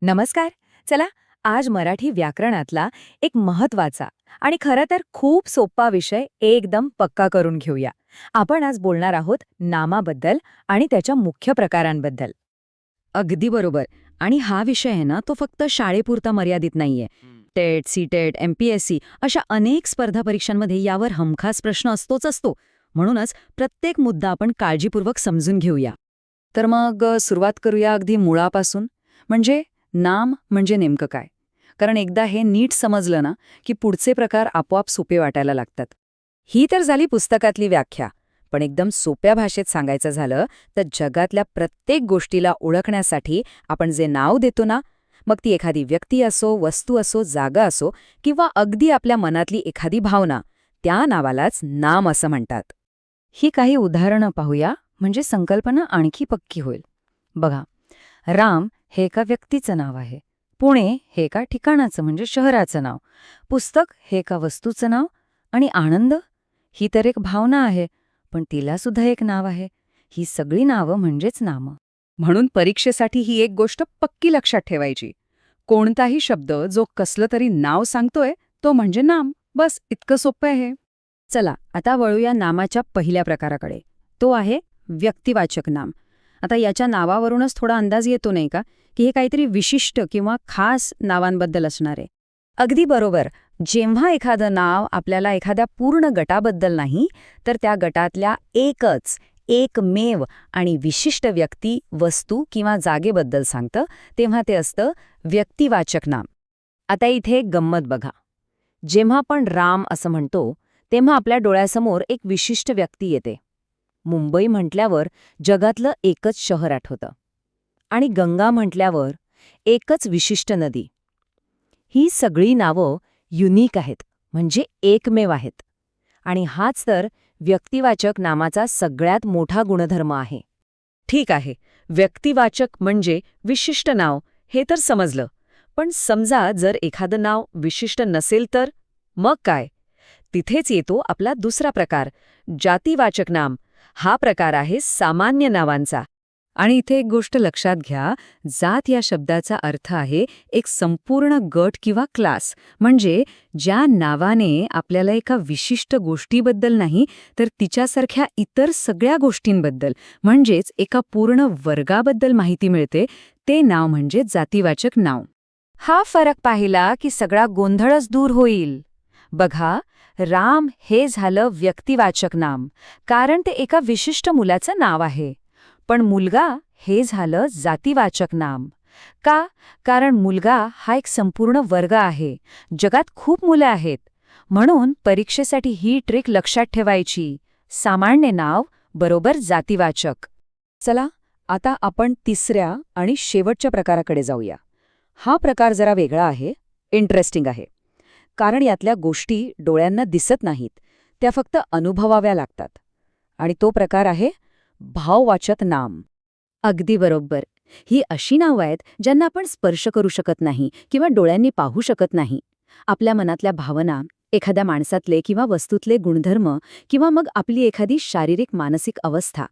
नमस्कार. चला, आज मराठी व्याकरणातला एक महत्वाचा आणि खरं तर खूप सोपा विषय एकदम पक्का करून घेऊया. आपण आज बोलणार आहोत नामाबद्दल आणि त्याच्या मुख्य प्रकारांबद्दल. अगदी बरोबर. आणि हा विषय आहे ना, तो फक्त शाळेपुरता मर्यादित नाहीये. टेट, सीटेट, एमपीएससी अशा अनेक स्पर्धा परीक्षांमध्ये यावर हमखास प्रश्न असतोच असतो. म्हणूनच प्रत्येक मुद्दा आपण काळजीपूर्वक समजून घेऊया. तर मग सुरुवात करूया अगदी मुळापासून. म्हणजे नाम म्हणजे नेमकं काय? कारण एकदा हे नीट समजलं ना, की पुढचे प्रकार आपोआप सोपे वाटायला लागतात. ही तर झाली पुस्तकातली व्याख्या. पण एकदम सोप्या भाषेत सांगायचं झालं तर जगातल्या प्रत्येक गोष्टीला ओळखण्यासाठी आपण जे नाव देतो ना, मग ती एखादी व्यक्ती असो, वस्तू असो, जागा असो किंवा अगदी आपल्या मनातली एखादी भावना, त्या नावालाच नाम असं म्हणतात. ही काही उदाहरणं पाहूया, म्हणजे संकल्पना आणखी पक्की होईल. बघा, राम हे एका व्यक्तीचं नाव आहे. पुणे हे एका ठिकाणाचं म्हणजे शहराचं नाव. पुस्तक हे एका वस्तूचं नाव. आणि आनंद ही तर एक भावना आहे, पण तिला सुद्धा एक नाव आहे. ही सगळी नावं म्हणजेच नामं. म्हणून परीक्षेसाठी ही एक गोष्ट पक्की लक्षात ठेवायची. कोणताही शब्द जो कसलं तरी नाव सांगतोय तो म्हणजे नाम. बस इतकं सोपं आहे. चला, आता वळूया नामाच्या पहिल्या प्रकाराकडे. तो आहे व्यक्तिवाचक नाम. आता याच्या नावावरूनच थोडा अंदाज येतो नाही का, की हे काहीतरी विशिष्ट किंवा खास नावांबद्दल असणार आहे. अगदी बरोबर. जेव्हा एखादं नाव आपल्याला एखाद्या पूर्ण गटाबद्दल नाही, तर त्या गटातल्या एकमेव आणि विशिष्ट व्यक्ती, वस्तू किंवा जागेबद्दल सांगतं, तेव्हा ते असतं व्यक्तिवाचक नाम. आता इथे एक गंमत बघा. जेव्हा आपण राम असं म्हणतो, तेव्हा आपल्या डोळ्यासमोर एक विशिष्ट व्यक्ती येते. मुंबई म्हटल्यावर जगातलं एकच शहर आठवतं. आणि गंगा म्हटल्यावर एकच विशिष्ट नदी. ही सगळी नावं युनिक आहेत, म्हणजे एकमेव आहेत. आणि हाच तर व्यक्तिवाचक नामाचा सगळ्यात मोठा गुणधर्म आहे. ठीक आहे, व्यक्तिवाचक म्हणजे विशिष्ट नाव, हे तर समजलं. पण समजा जर एखादं नाव विशिष्ट नसेल तर मग काय? तिथेच येतो आपला दुसरा प्रकार, जातीवाचक नाम. हा प्रकार आहे सामान्य नावांचा. आणि इथे एक गोष्ट लक्षात घ्या, जात या शब्दाचा अर्थ आहे एक संपूर्ण गट किंवा क्लास. म्हणजे ज्या नावाने आपल्याला एका विशिष्ट गोष्टीबद्दल नाही, तर तिच्यासारख्या इतर सगळ्या गोष्टींबद्दल, म्हणजेच एका पूर्ण वर्गाबद्दल माहिती मिळते, ते नाव म्हणजे जातीवाचक नाव. हा फरक पाहिला की सगळा गोंधळच दूर होईल. बघा, राम हे झालं व्यक्तिवाचक नाम, कारण ते एका विशिष्ट मुलाचं नाव आहे. पण मुलगा हे झालं जातीवाचक नाम. का? कारण मुलगा हा एक संपूर्ण वर्ग आहे. जगात खूप मुलं आहेत. म्हणून परीक्षेसाठी ही ट्रिक लक्षात ठेवायची. सामान्य नाव बरोबर जातीवाचक. चला, आता आपण तिसऱ्या आणि शेवटच्या प्रकाराकडे जाऊया. हा प्रकार जरा वेगळा आहे, इंटरेस्टिंग आहे. कारण यातल्या गोष्टी डोळ्यांना दिसत नाहीत, त्या फक्त अनुभवाव्या लागतात. आणि तो प्रकार आहे भाववाचक नाम. अगदी बरोबर. ही अशी नावं आहेत ज्यांना आपण स्पर्श करू शकत नाही किंवा डोळ्यांनी पाहू शकत नाही. आपल्या मनातल्या भावना, एखाद्या माणसातले किंवा वस्तूतले गुणधर्म किंवा मग आपली एखादी शारीरिक मानसिक अवस्था,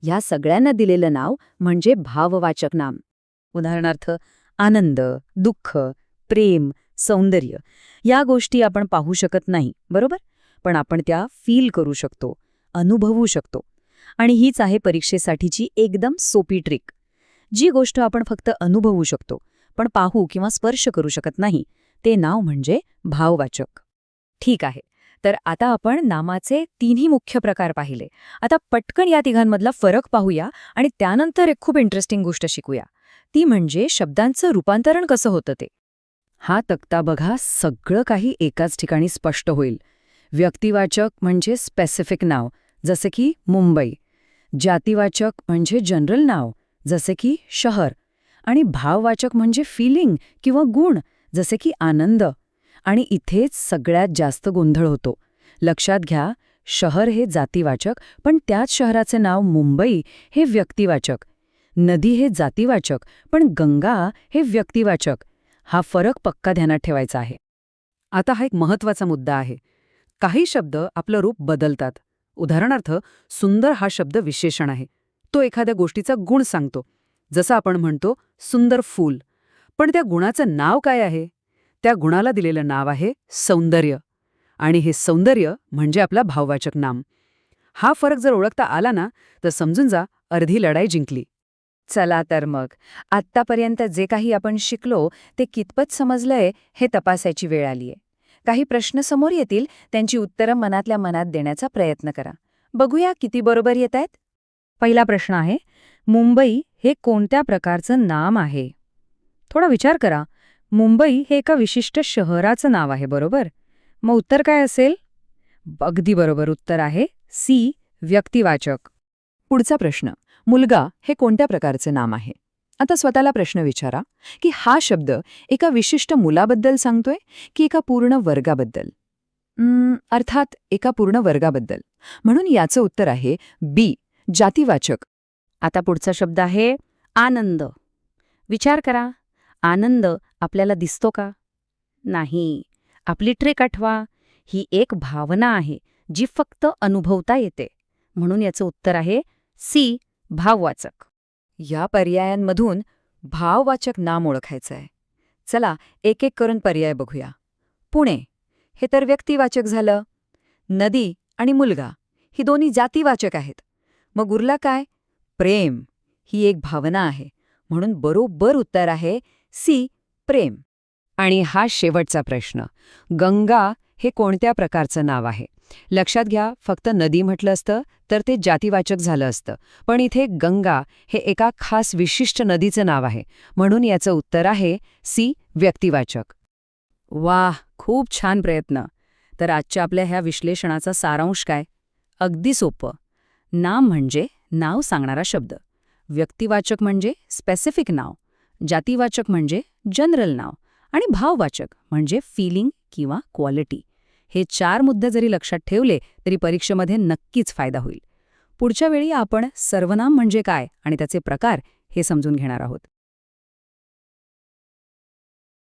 ह्या सगळ्यांना दिलेलं नाव म्हणजे भाववाचक नाम. उदाहरणार्थ, आनंद, दुःख, प्रेम, सौंदर्य या गोष्टी आपण पाहू शकत नाही, बरोबर? पण आपण त्या फील करू शकतो, अनुभवू शकतो. आणि हीच आहे परीक्षेसाठीची एकदम सोपी ट्रिक. जी गोष्ट आपण फक्त अनुभवू शकतो, पण पाहू किंवा स्पर्श करू शकत नाही, ते नाव म्हणजे भाववाचक. ठीक आहे, तर आता आपण नामाचे तिन्ही मुख्य प्रकार पाहिले. आता पटकन या तिघांमधला फरक पाहूया आणि त्यानंतर एक खूप इंटरेस्टिंग गोष्ट शिकूया. ती म्हणजे शब्दांचं रूपांतरण कसं होतं ते. हा तक्ता बघा, सगळं काही एकाच ठिकाणी स्पष्ट होईल. व्यक्तिवाचक म्हणजे स्पेसिफिक नाव, जसे की मुंबई. जातीवाचक म्हणजे जनरल नाव, जसे की शहर. आणि भाववाचक म्हणजे फिलिंग किंवा गुण, जसे की आनंद. आणि इथेच सगळ्यात जास्त गोंधळ होतो. लक्षात घ्या, शहर हे जातीवाचक, पण त्याच शहराचे नाव मुंबई हे व्यक्तिवाचक. नदी हे जातीवाचक, पण गंगा हे व्यक्तिवाचक. हा फरक पक्का ध्यानात ठेवायचा आहे. आता हा एक महत्वाचा मुद्दा आहे. काही शब्द आपलं रूप बदलतात. उदाहरणार्थ, सुंदर हा शब्द विशेषण आहे. तो एखाद्या गोष्टीचा गुण सांगतो. जसं आपण म्हणतो सुंदर फूल. पण त्या गुणाचं नाव काय आहे? त्या गुणाला दिलेलं नाव आहे सौंदर्य. आणि हे सौंदर्य म्हणजे आपला भाववाचक नाम. हा फरक जर ओळखता आला ना, तर समजून जा अर्धी लढाई जिंकली. चला तर मग, आत्तापर्यंत जे काही आपण शिकलो ते कितपत समजलंय हे तपासायची वेळ आलीय. काही प्रश्न समोर येतील, त्यांची उत्तरं मनातल्या मनात देण्याचा प्रयत्न करा. बघूया किती बरोबर येत आहेत. पहिला प्रश्न आहे, मुंबई हे कोणत्या प्रकारचं नाम आहे? थोडा विचार करा. मुंबई हे एका विशिष्ट शहराचं नाव आहे, बरोबर? मग उत्तर काय असेल? अगदी बरोबर उत्तर आहे सी, व्यक्तिवाचक. पुढचा प्रश्न, मुलगा हे कोणत्या प्रकारचे नाम आहे? आता स्वतःला प्रश्न विचारा की हा शब्द एका विशिष्ट मुलाबद्दल सांगतोय की एका पूर्ण वर्गाबद्दल? अर्थात एका पूर्ण वर्गाबद्दल. म्हणून याचं उत्तर आहे बी, जातीवाचक. आता पुढचा शब्द आहे आनंद. विचार करा, आनंद आपल्याला दिसतो का? नाही. आपली ट्रिक आठवा. ही एक भावना आहे जी फक्त अनुभवता येते. म्हणून याचं उत्तर आहे सी, भाववाचक. या पर्यायांमधून भाववाचक नाम ओळखायचं आहे. चला एक एक करून पर्याय बघूया. पुणे हे तर व्यक्तिवाचक झालं. नदी आणि मुलगा ही दोन्ही जातीवाचक आहेत. मग उरला काय? प्रेम ही एक भावना आहे. म्हणून बरोबर उत्तर आहे सी, प्रेम. आणि हा शेवटचा प्रश्न, गंगा हे कोणत्या प्रकारचं नाव आहे? लक्षात घ्या, फक्त नदी म्हटलं असतं तर ते जातीवाचक झालं असतं. पण इथे गंगा हे एका खास विशिष्ट नदीचं नाव आहे. म्हणून याचं उत्तर आहे सी, व्यक्तिवाचक. वाह, खूप छान प्रयत्न. तर आजच्या आपल्या ह्या विश्लेषणाचा सारांश काय? अगदी सोपं. नाम म्हणजे नाव सांगणारा शब्द. व्यक्तिवाचक म्हणजे स्पेसिफिक नाव. जातीवाचक म्हणजे जनरल नाव. आणि भाववाचक म्हणजे फिलिंग किंवा क्वालिटी. हे 4 मुद्दे जरी लक्षात ठेवले तरी परीक्षेमध्ये नक्कीच फायदा होईल. पुढच्या वेळी आपण सर्वनाम म्हणजे काय आणि त्याचे प्रकार हे समजून घेणार आहोत.